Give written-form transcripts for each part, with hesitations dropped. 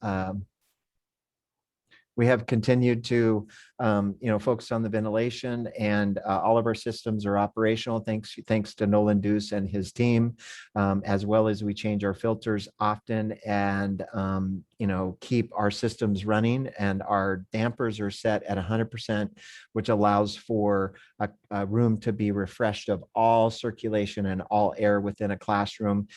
um, we have continued to, focus on the ventilation, and all of our systems are operational thanks to Nolan Deuce and his team, as well as we change our filters often and, keep our systems running, and our dampers are set at 100%, which allows for a room to be refreshed of all circulation and all air within a classroom.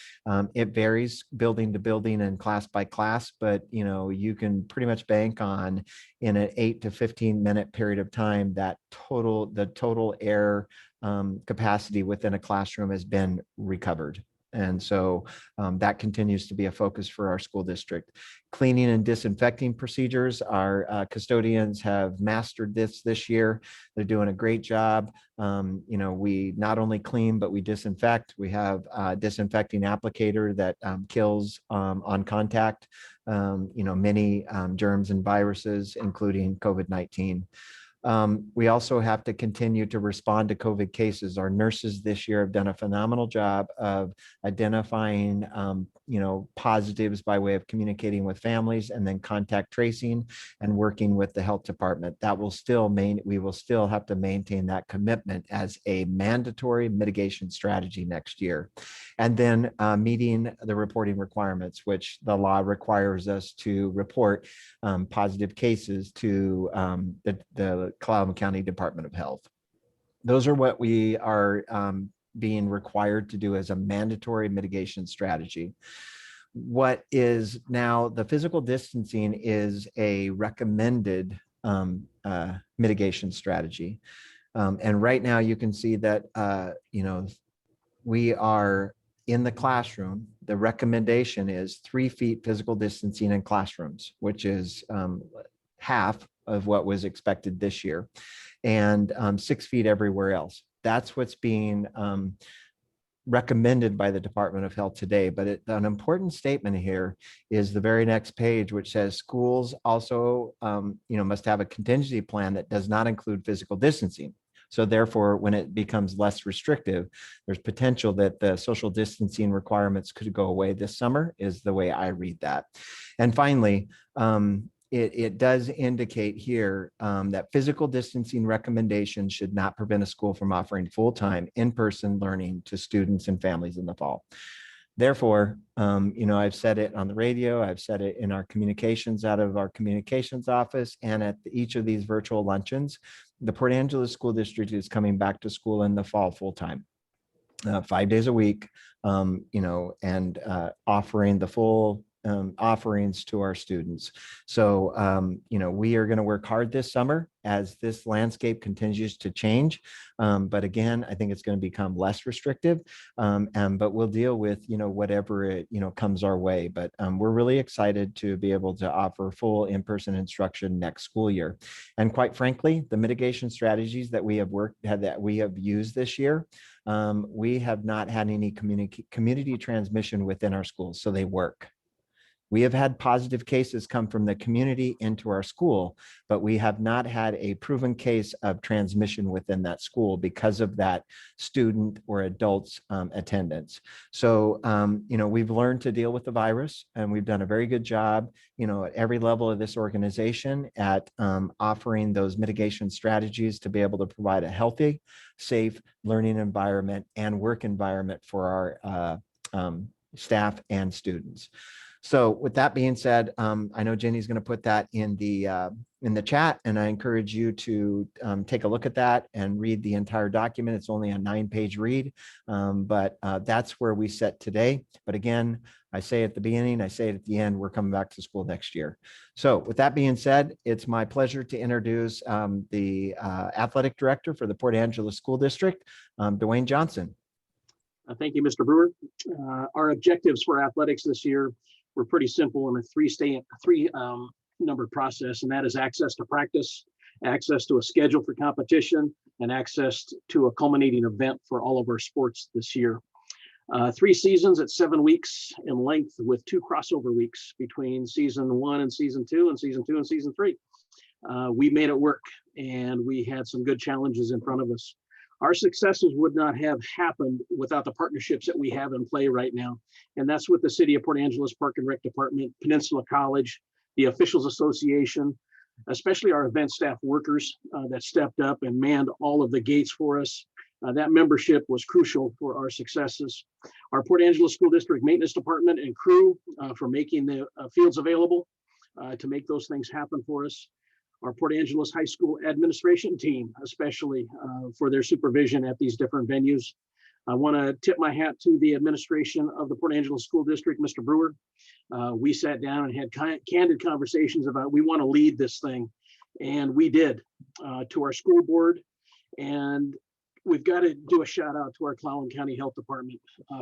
It varies building to building and class by class, but you can pretty much bank on, in an 8 to 15 minute period of time, that the total air capacity within a classroom has been recovered. And so that continues to be a focus for our school district. Cleaning and disinfecting procedures, our custodians have mastered this year. They're doing a great job. We not only clean, but we disinfect. We have a disinfecting applicator that kills on contact, many germs and viruses, including COVID-19. We also have to continue to respond to COVID cases. Our nurses this year have done a phenomenal job of identifying, positives by way of communicating with families, and then contact tracing and working with the health department. We will still have to maintain that commitment as a mandatory mitigation strategy next year. And then meeting the reporting requirements, which the law requires us to report positive cases to the Clallam County Department of Health. Those are what we are being required to do as a mandatory mitigation strategy. What is now the physical distancing is a recommended mitigation strategy. And right now you can see that, we are in the classroom. The recommendation is 3 feet physical distancing in classrooms, which is half of what was expected this year, and 6 feet everywhere else. That's what's being recommended by the Department of Health today. But an important statement here is the very next page, which says schools also, must have a contingency plan that does not include physical distancing. So therefore, when it becomes less restrictive, there's potential that the social distancing requirements could go away this summer, is the way I read that. And finally, it does indicate here that physical distancing recommendations should not prevent a school from offering full-time in-person learning to students and families in the fall. Therefore, I've said it on the radio, I've said it in our communications out of our communications office, and at each of these virtual luncheons. The Port Angeles School District is coming back to school in the fall full-time, 5 days a week, and offering the full offerings to our students. So, we are going to work hard this summer as this landscape continues to change. But again, I think it's going to become less restrictive, but we'll deal with, whatever it, comes our way. But we're really excited to be able to offer full in-person instruction next school year. And quite frankly, the mitigation strategies that we have used this year, we have not had any community transmission within our schools, so they work. We have had positive cases come from the community into our school, but we have not had a proven case of transmission within that school because of that student or adult's attendance. So, we've learned to deal with the virus, and we've done a very good job, at every level of this organization at offering those mitigation strategies to be able to provide a healthy, safe learning environment and work environment for our staff and students. So with that being said, I know Jenny's going to put that in the chat, and I encourage you to take a look at that and read the entire document. It's only a 9-page read, but that's where we sit today. But again, I say at the beginning, I say it at the end, we're coming back to school next year. So with that being said, it's my pleasure to introduce the athletic director for the Port Angeles School District, Dwayne Johnson. Thank you, Mr. Brewer. Our objectives for athletics this year were pretty simple in a three numbered process, and that is access to practice, access to a schedule for competition, and access to a culminating event for all of our sports this year. 3 seasons at 7 weeks in length, with 2 crossover weeks between season 1 and season 2, and season 2 and season 3. We made it work, and we had some good challenges in front of us. Our successes would not have happened without the partnerships that we have in play right now. And that's with the City of Port Angeles Park and Rec Department, Peninsula College, the Officials Association, especially our event staff workers that stepped up and manned all of the gates for us. That membership was crucial for our successes. Our Port Angeles School District Maintenance Department and crew for making the fields available to make those things happen for us. Our Port Angeles High School administration team, especially for their supervision at these different venues. I want to tip my hat to the administration of the Port Angeles School District, Mr. Brewer. We sat down and had candid conversations about we want to lead this thing, and we did. To our school board, and we've got to do a shout out to our Clallam County Health Department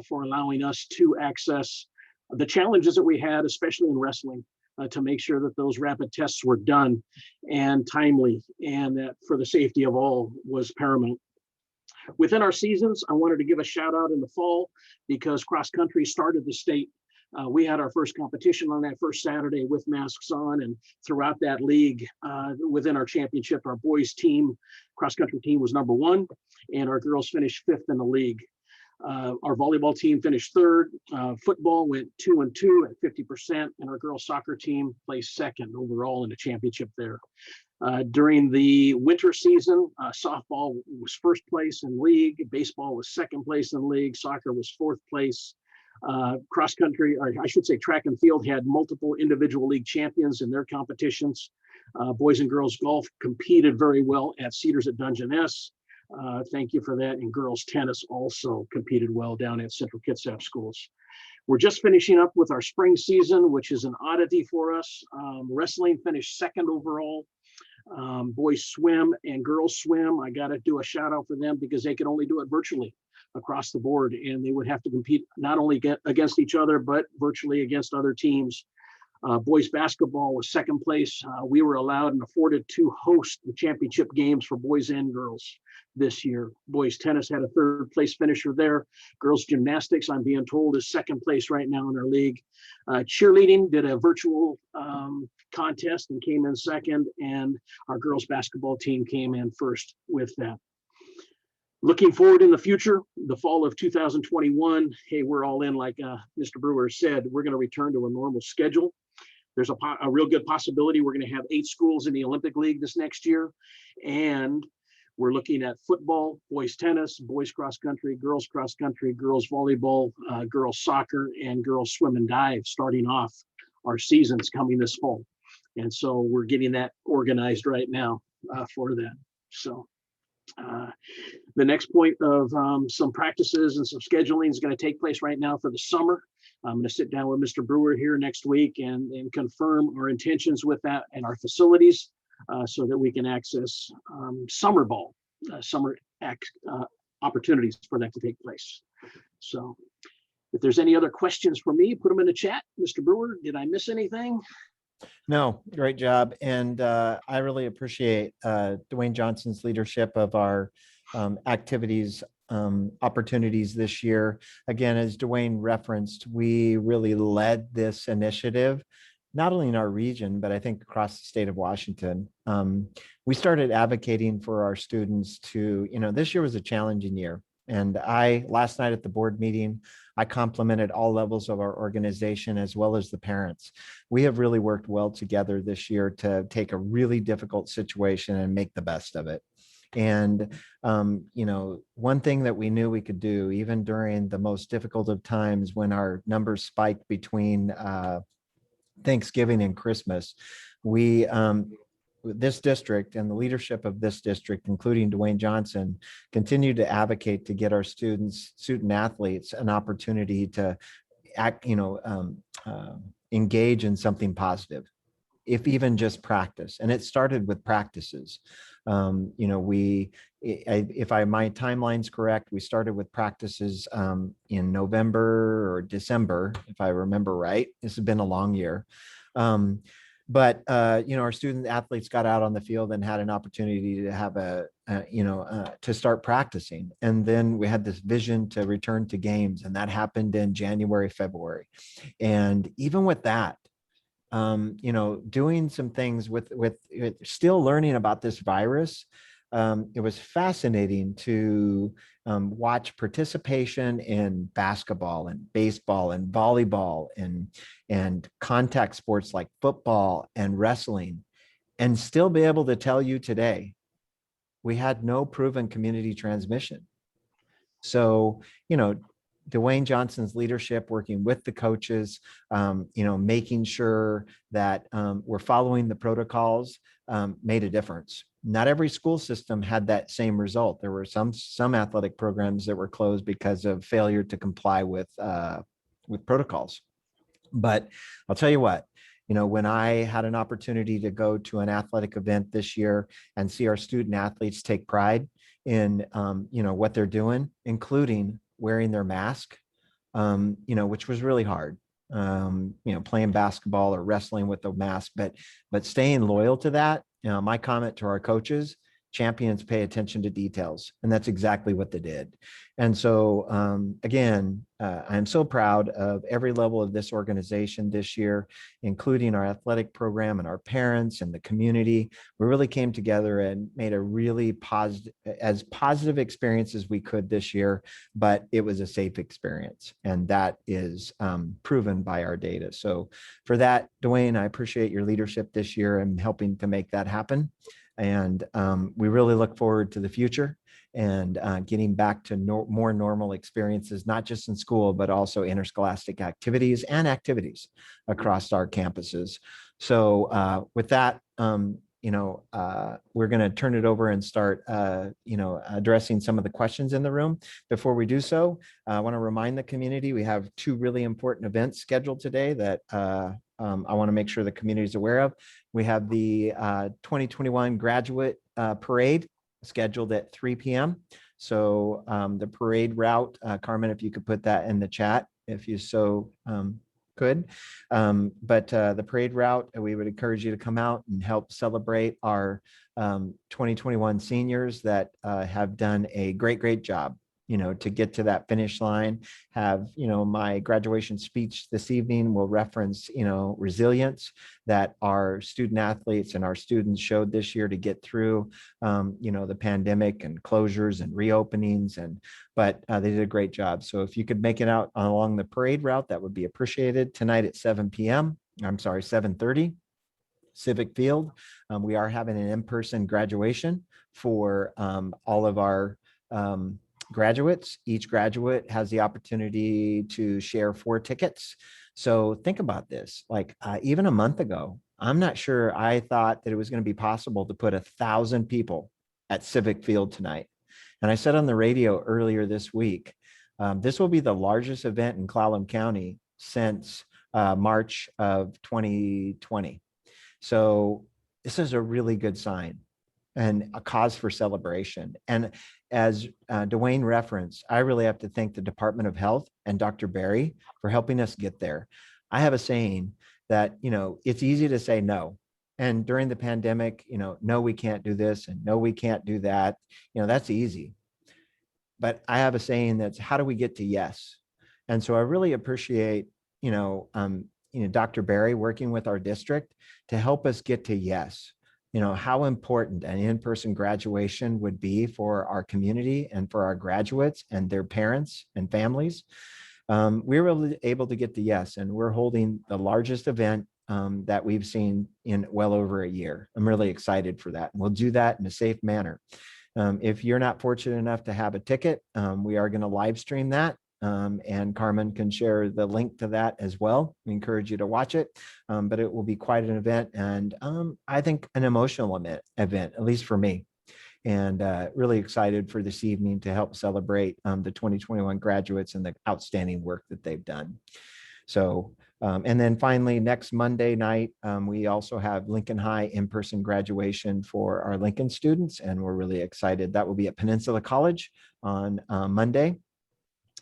for allowing us to access the challenges that we had, especially in wrestling, to make sure that those rapid tests were done and timely, and that for the safety of all was paramount. Within our seasons, I wanted to give a shout out in the fall because cross country started the state. We had our first competition on that first Saturday with masks on, and throughout that league, within our championship, our boys team, cross country team was number 1, and our girls finished 5th in the league. Our volleyball team finished 3rd. Football went 2-2 at 50%, and our girls soccer team placed 2nd overall in the championship there. During the winter season, softball was 1st place in league, baseball was 2nd place in league, soccer was 4th place. Cross country, or I should say track and field, had multiple individual league champions in their competitions. Boys and girls golf competed very well at Cedars at Dungeness. Thank you for that. And girls tennis also competed well down at Central Kitsap schools. We're just finishing up with our spring season, which is an oddity for us. Wrestling finished 2nd overall. Boys swim and girls swim, I got to do a shout out for them because they could only do it virtually across the board, and they would have to compete not only against each other, but virtually against other teams. Boys basketball was 2nd place. We were allowed and afforded to host the championship games for boys and girls this year. Boys tennis had a 3rd place finisher there. Girls gymnastics, I'm being told, is 2nd place right now in our league. Cheerleading did a virtual contest and came in 2nd, and our girls basketball team came in 1st with that. Looking forward in the future, the fall of 2021, hey, we're all in, like Mr. Brewer said, we're going to return to a normal schedule. There's a real good possibility we're going to have 8 schools in the Olympic League this next year. And we're looking at football, boys tennis, boys cross country, girls volleyball, girls soccer, and girls swim and dive starting off our seasons coming this fall. And so we're getting that organized right now for that. So the next point of some practices and some scheduling is going to take place right now for the summer. I'm going to sit down with Mr. Brewer here next week and confirm our intentions with that and our facilities so that we can access summer ball, opportunities for that to take place. So if there's any other questions for me, put them in the chat. Mr. Brewer, did I miss anything? No, great job. And I really appreciate Dwayne Johnson's leadership of our activities, opportunities this year. Again, as Dwayne referenced, we really led this initiative, not only in our region, but I think across the state of Washington. We started advocating for our students to, this year was a challenging year. And last night at the board meeting, I complimented all levels of our organization as well as the parents. We have really worked well together this year to take a really difficult situation and make the best of it. And, one thing that we knew we could do, even during the most difficult of times when our numbers spiked between Thanksgiving and Christmas, this district and the leadership of this district, including Dwayne Johnson, continue to advocate to get our student athletes an opportunity to engage in something positive, if even just practice. And it started with practices. If my timeline's correct, we started with practices in November or December, if I remember right. This has been a long year. But our student athletes got out on the field and had an opportunity to have to start practicing. And then we had this vision to return to games, and that happened in January, February. And even with that, doing some things with still learning about this virus, it was fascinating to watch participation in basketball and baseball and volleyball and contact sports like football and wrestling, and still be able to tell you today, we had no proven community transmission. So, Dwayne Johnson's leadership, working with the coaches, making sure that we're following the protocols, made a difference. Not every school system had that same result. There were some athletic programs that were closed because of failure to comply with protocols. But I'll tell you what, when I had an opportunity to go to an athletic event this year and see our student athletes take pride in, what they're doing, including wearing their mask, which was really hard, playing basketball or wrestling with a mask, but staying loyal to that. My comment to our coaches: champions pay attention to details, and that's exactly what they did. And so again, I'm so proud of every level of this organization this year, including our athletic program and our parents and the community. We really came together and made a really positive experience as we could this year, but it was a safe experience, and that is proven by our data. So for that, Dwayne, I appreciate your leadership this year and helping to make that happen. And we really look forward to the future and getting back to more normal experiences, not just in school, but also interscholastic activities and activities across our campuses. So with that, we're going to turn it over and start, addressing some of the questions in the room. Before we do so, I want to remind the community we have two really important events scheduled today that I want to make sure the community is aware of. We have the 2021 graduate parade scheduled at 3 p.m. So the parade route, Carmen, if you could put that in the chat, if you so could. But the parade route, we would encourage you to come out and help celebrate our 2021 seniors that have done a great job, to get to that finish line. Have, my graduation speech this evening will reference, resilience that our student athletes and our students showed this year to get through, the pandemic and closures and reopenings. But they did a great job. So if you could make it out along the parade route, that would be appreciated. Tonight at 7:30, Civic Field. We are having an in-person graduation for all of our graduates. Each graduate has the opportunity to share 4 tickets. So think about this, like even a month ago, I'm not sure I thought that it was going to be possible to put 1,000 people at Civic Field tonight. And I said on the radio earlier this week, this will be the largest event in Clallam County since March of 2020. So this is a really good sign and a cause for celebration. And as Dwayne referenced, I really have to thank the Department of Health and Dr. Barry for helping us get there. I have a saying that, it's easy to say no. And during the pandemic, no, we can't do this, and no, we can't do that. That's easy. But I have a saying that's, how do we get to yes? And so I really appreciate, Dr. Barry working with our district to help us get to yes. How important an in-person graduation would be for our community and for our graduates and their parents and families. We were able to get to yes, and we're holding the largest event that we've seen in well over a year. I'm really excited for that. And we'll do that in a safe manner. If you're not fortunate enough to have a ticket, we are going to live stream that. And Carmen can share the link to that as well. We encourage you to watch it, but it will be quite an event, and I think an emotional event, at least for me. And really excited for this evening to help celebrate the 2021 graduates and the outstanding work that they've done. So, and then finally, next Monday night, we also have Lincoln High in-person graduation for our Lincoln students, and we're really excited. That will be at Peninsula College on Monday.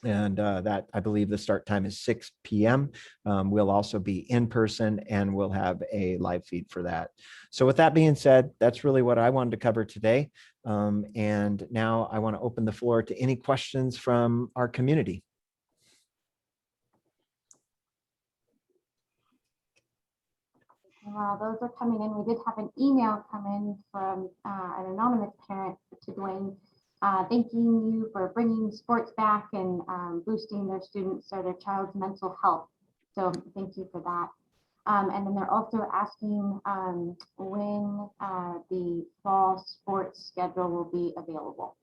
And that, I believe the start time is 6 p.m. We'll also be in person, and we'll have a live feed for that. So with that being said, that's really what I wanted to cover today. And now I want to open the floor to any questions from our community. Those are coming in. We did have an email come in from an anonymous parent to Dwayne, thanking you for bringing sports back and boosting their students or their child's mental health. So thank you for that. And then they're also asking when the fall sports schedule will be available.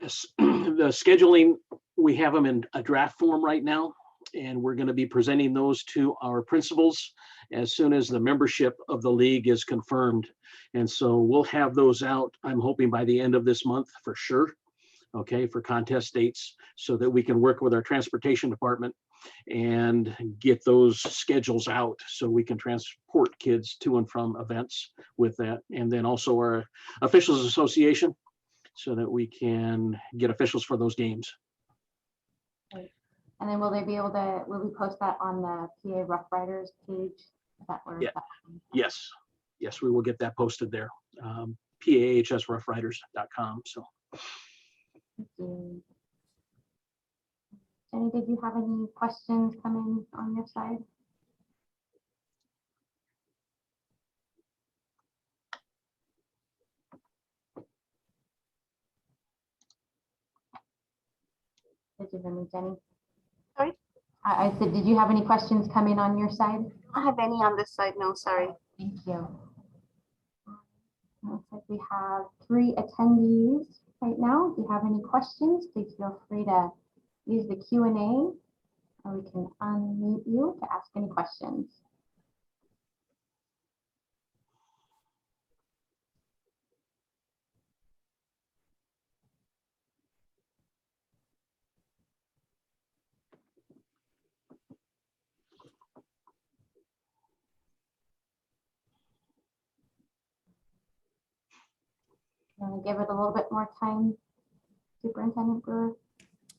Yes, the scheduling, we have them in a draft form right now, and we're going to be presenting those to our principals as soon as the membership of the league is confirmed. And so we'll have those out, I'm hoping by the end of this month for sure, okay, for contest dates, so that we can work with our transportation department and get those schedules out so we can transport kids to and from events with that. And then also our officials association, so that we can get officials for those games. And then will they be able to, will we post that on the PA Rough Riders page? Is that where? Yeah. Yes, yes, we will get that posted there. PAHSroughriders.com. So. Thank you. Jenny, did you have any questions coming on your side? Did you hear me, Jenny? Sorry? I said, did you have any questions coming on your side? I don't have any on this side, no, sorry. Thank you. Looks like we have 3 attendees right now. If you have any questions, please feel free to use the Q&A, or we can unmute you to ask any questions. Want to give it a little bit more time, Superintendent Brewer?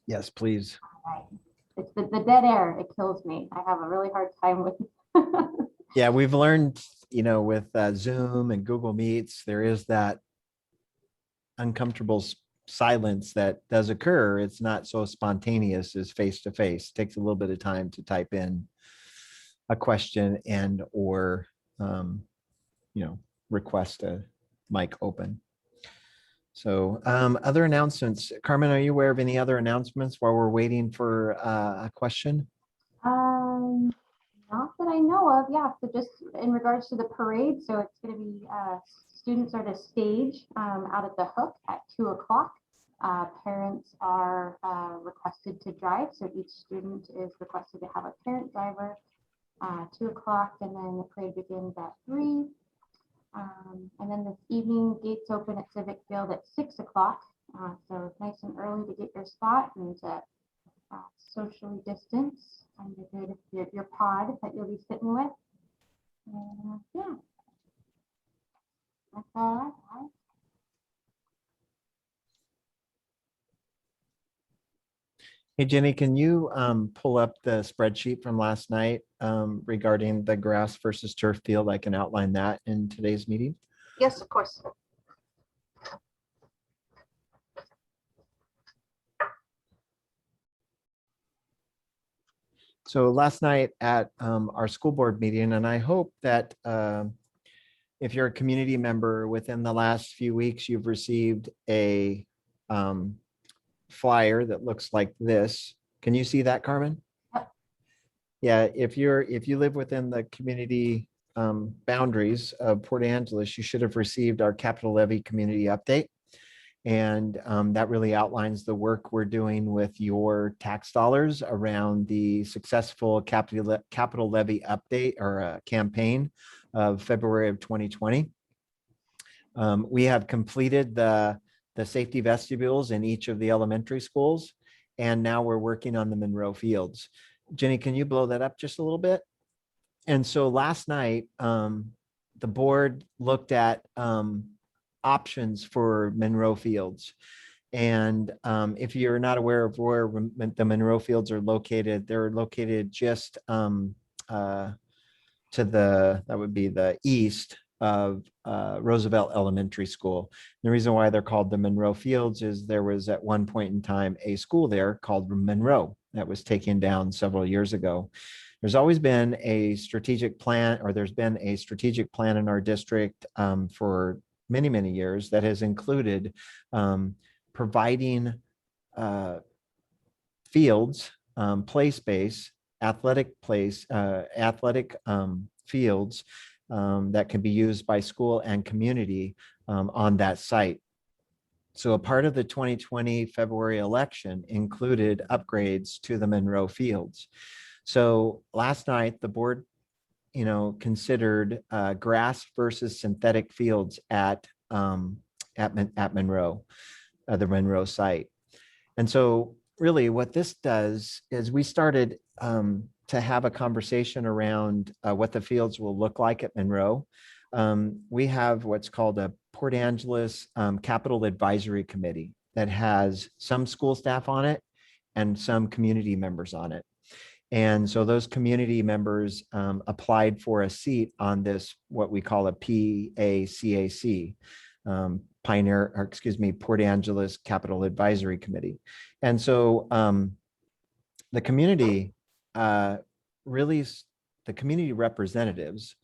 Yes, please. All right. It's the dead air. It kills me. I have a really hard time with. Yeah, we've learned, with Zoom and Google Meets, there is that uncomfortable silence that does occur. It's not so spontaneous as face-to-face. Takes a little bit of time to type in a question and or, request a mic open. So other announcements. Carmen, are you aware of any other announcements while we're waiting for a question? Not that I know of. Yeah. So just in regards to the parade, so it's going to be students are to stage out at the Hook at 2 o'clock. Parents are requested to drive. So each student is requested to have a parent driver 2 o'clock, and then the parade begins at 3. And then this evening, gates open at Civic Field at 6 o'clock. So it's nice and early to get your spot and to socially distance and your pod that you'll be sitting with. Yeah, that's all I have. Hey, Jenny, can you pull up the spreadsheet from last night regarding the grass versus turf field? I can outline that in today's meeting. Yes, of course. So last night at our school board meeting, and I hope that if you're a community member within the last few weeks, you've received a flyer that looks like this. Can you see that, Carmen? Yeah, if you live within the community boundaries of Port Angeles, you should have received our capital levy community update. And that really outlines the work we're doing with your tax dollars around the successful capital levy update or campaign of February of 2020. We have completed the safety vestibules in each of the elementary schools, and now we're working on the Monroe Fields. Jenny, can you blow that up just a little bit? And so last night, the board looked at options for Monroe Fields. And if you're not aware of where the Monroe Fields are located, they're located just to that would be the east of Roosevelt Elementary School. The reason why they're called the Monroe Fields is there was at one point in time a school there called Monroe that was taken down several years ago. there's always been a strategic plan, or there's been a strategic plan in our district for many, many years that has included providing fields, play space, athletic fields that can be used by school and community on that site. So a part of the 2020 February election included upgrades to the Monroe Fields. So last night, the board, considered grass versus synthetic fields at Monroe, the Monroe site. And so really what this does is we started to have a conversation around what the fields will look like at Monroe. We have what's called a Port Angeles Capital Advisory Committee that has some school staff on it and some community members on it. And so those community members applied for a seat on this, what we call a PACAC, Port Angeles Capital Advisory Committee. And so the community the community representatives,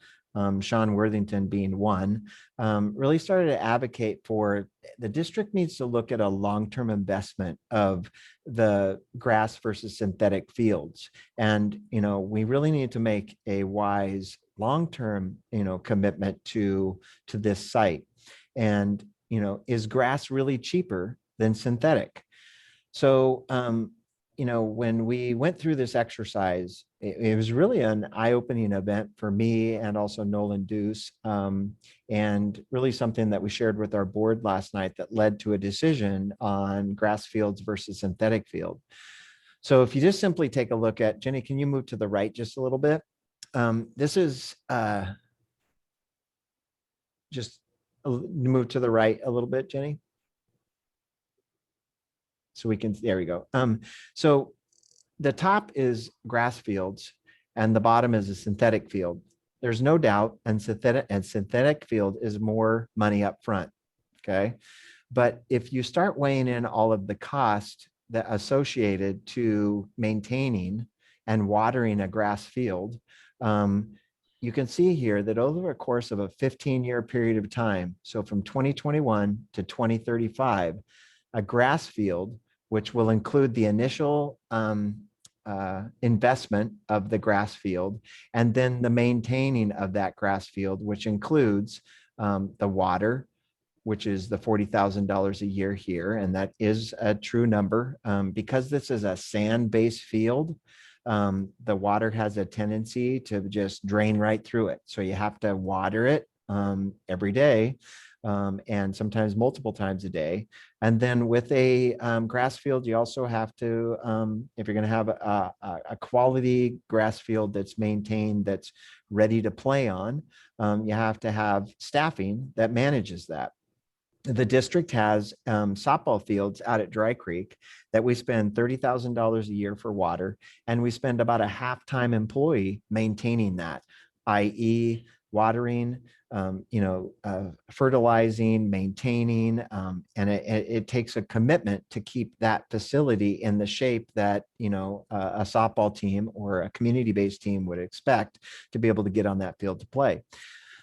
Sean Worthington being one, really started to advocate for the district needs to look at a long-term investment of the grass versus synthetic fields. And, we really need to make a wise long-term, commitment to this site. And, is grass really cheaper than synthetic? So, when we went through this exercise, it was really an eye-opening event for me and also Nolan Deuce, and really something that we shared with our board last night that led to a decision on grass fields versus synthetic field. So if you just simply take a look at, Jenny, can you move to the right just a little bit? This is just move to the right a little bit, Jenny. So we can, there we go. So the top is grass fields and the bottom is a synthetic field. There's no doubt, and synthetic field is more money up front, okay? But if you start weighing in all of the cost that associated to maintaining and watering a grass field, you can see here that over a course of a 15-year period of time, so from 2021 to 2035, a grass field, which will include the initial investment of the grass field, and then the maintaining of that grass field, which includes the water, which is the $40,000 a year here. And that is a true number. Because this is a sand-based field, the water has a tendency to just drain right through it. So you have to water it every day. And sometimes multiple times a day. And then with a grass field, you also have to, if you're going to have a quality grass field that's maintained, that's ready to play on, you have to have staffing that manages that. The district has softball fields out at Dry Creek that we spend $30,000 a year for water, and we spend about a half-time employee maintaining that, i.e. watering, fertilizing, maintaining, and it takes a commitment to keep that facility in the shape that, a softball team or a community-based team would expect to be able to get on that field to play.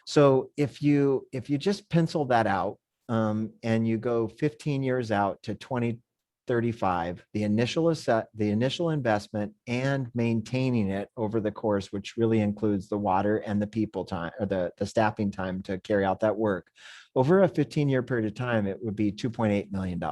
So if you just pencil that out, and you go 15 years out to 2035, the initial investment and maintaining it over the course, which really includes the water and the people time, or the staffing time to carry out that work, over a 15-year period of time, it would be $2.8 million.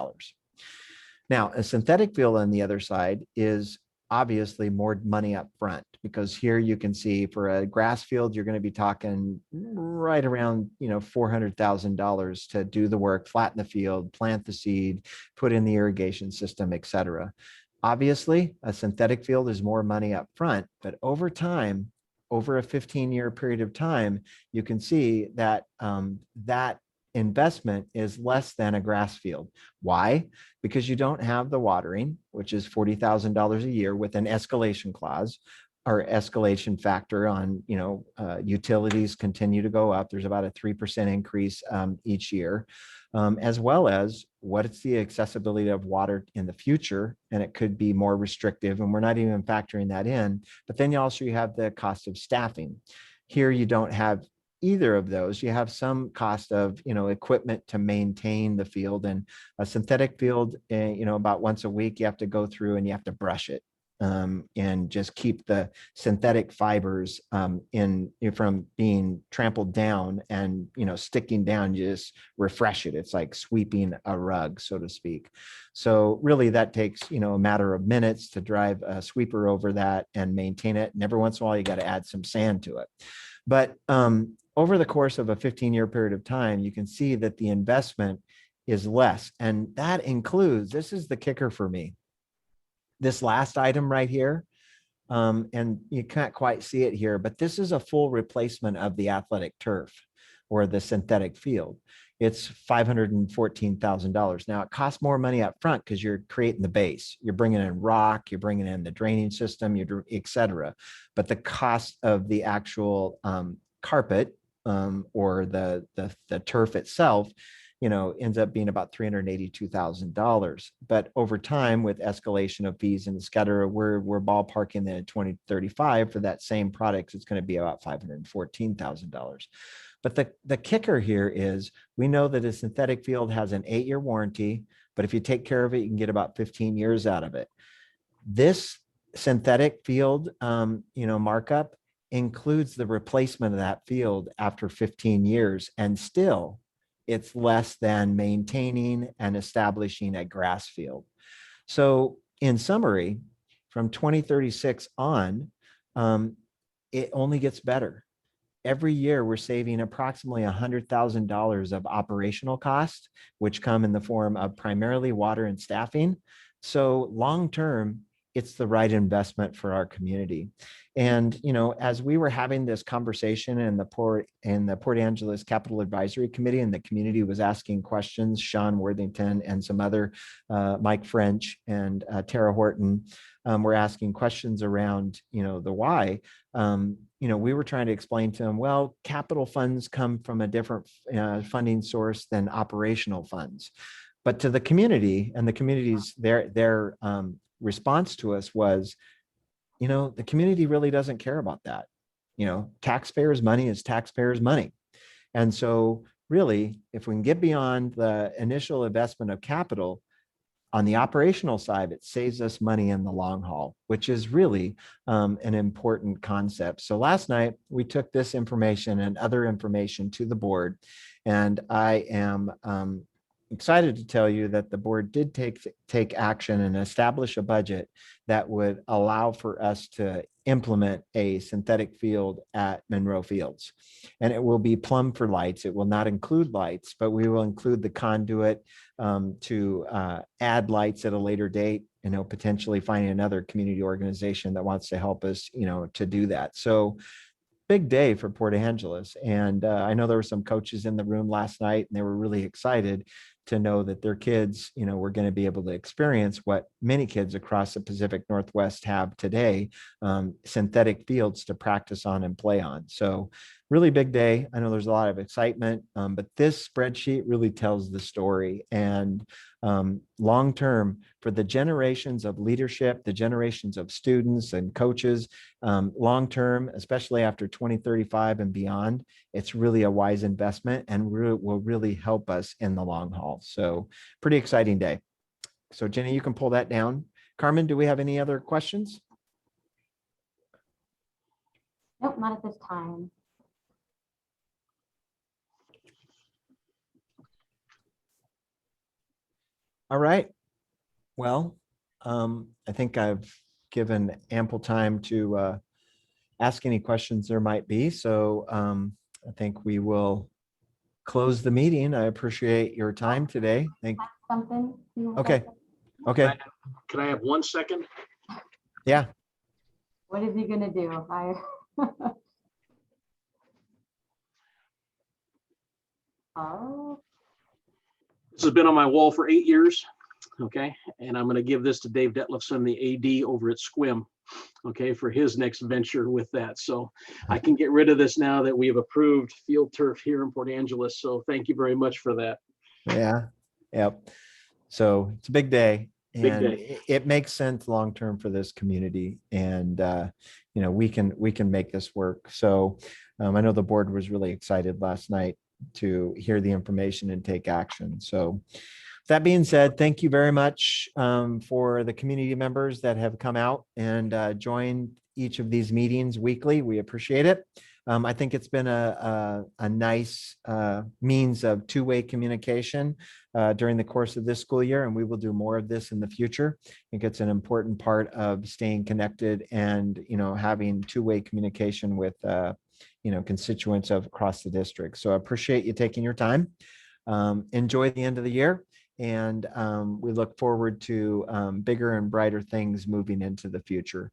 Now, a synthetic field on the other side is obviously more money up front, because here you can see for a grass field, you're going to be talking right around, $400,000 to do the work, flatten the field, plant the seed, put in the irrigation system, etc. Obviously, a synthetic field is more money up front, but over time, over a 15-year period of time, you can see that that investment is less than a grass field. Why? Because you don't have the watering, which is $40,000 a year with an escalation clause. our escalation factor on, utilities continue to go up. There's about a 3% increase each year, as well as what's the accessibility of water in the future. And it could be more restrictive, and we're not even factoring that in. But then you also have the cost of staffing. Here you don't have either of those. You have some cost of, equipment to maintain the field, and a synthetic field, about once a week, you have to go through and you have to brush it. And just keep the synthetic fibers from being trampled down and sticking down. You just refresh it. It's like sweeping a rug, so to speak. So really that takes a matter of minutes to drive a sweeper over that and maintain it. And every once in a while you got to add some sand to it. But over the course of a 15-year period of time, you can see that the investment is less. And that includes, this is the kicker for me, this last item right here, and you can't quite see it here, but this is a full replacement of the athletic turf or the synthetic field. It's $514,000. Now it costs more money up front because you're creating the base, you're bringing in rock, you're bringing in the drainage system, et cetera. But the cost of the actual carpet or the turf itself, ends up being about $382,000. But over time, with escalation of fees and et cetera, we're ballparking that in 2035 for that same product, it's going to be about $514,000. But the kicker here is we know that a synthetic field has an 8-year warranty, but if you take care of it, you can get about 15 years out of it. This synthetic field, markup includes the replacement of that field after 15 years, and still it's less than maintaining and establishing a grass field. So in summary, from 2036 on, it only gets better. Every year we're saving approximately $100,000 of operational costs, which come in the form of primarily water and staffing. So long-term, it's the right investment for our community. And, as we were having this conversation in the Port Angeles Capital Advisory Committee, and the community was asking questions, Sean Worthington and some other, Mike French and Tara Horton, were asking questions around, the why. We were trying to explain to them, well, capital funds come from a different funding source than operational funds. But to the community, and the community's their response to us was, the community really doesn't care about that. Taxpayers' money is taxpayers' money. And so really, if we can get beyond the initial investment of capital, on the operational side, it saves us money in the long haul, which is really an important concept. So last night, we took this information and other information to the board, and I am excited to tell you that the board did take action and establish a budget that would allow for us to implement a synthetic field at Monroe Fields. And it will be plumb for lights. It will not include lights, but we will include the conduit to add lights at a later date, potentially finding another community organization that wants to help us, to do that. So big day for Port Angeles. And I know there were some coaches in the room last night, and they were really excited to know that their kids, were going to be able to experience what many kids across the Pacific Northwest have today, synthetic fields to practice on and play on. So really big day. I know there's a lot of excitement, but this spreadsheet really tells the story. And long-term, for the generations of leadership, the generations of students and coaches, long-term, especially after 2035 and beyond, it's really a wise investment and will really help us in the long haul. So pretty exciting day. So Jenny, you can pull that down. Carmen, do we have any other questions? Nope, not at this time. All right. Well, I think I've given ample time to ask any questions there might be. So I think we will close the meeting. I appreciate your time today. Something. Okay. Okay. Can I have 1 second? Yeah. What is he gonna do? Oh. This has been on my wall for 8 years. Okay. And I'm going to give this to Dave Detlefson, the AD over at SQUIM. okay, for his next venture with that. So I can get rid of this now that we have approved field turf here in Port Angeles. So thank you very much for that. Yeah, yep. So it's a big day. Big And day. it makes sense long-term for this community. And, we can make this work. So I know the board was really excited last night to hear the information and take action. So that being said, thank you very much for the community members that have come out and joined each of these meetings weekly. We appreciate it. I think it's been a nice means of two-way communication during the course of this school year, and we will do more of this in the future. I think it's an important part of staying connected and, having two-way communication with, constituents across the district. So I appreciate you taking your time. Enjoy the end of the year. And we look forward to bigger and brighter things moving into the future.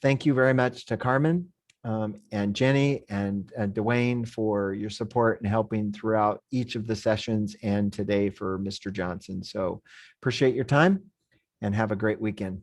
Thank you very much to Carmen and Jenny and Dwayne for your support and helping throughout each of the sessions, and today for Mr. Johnson. So appreciate your time and have a great weekend.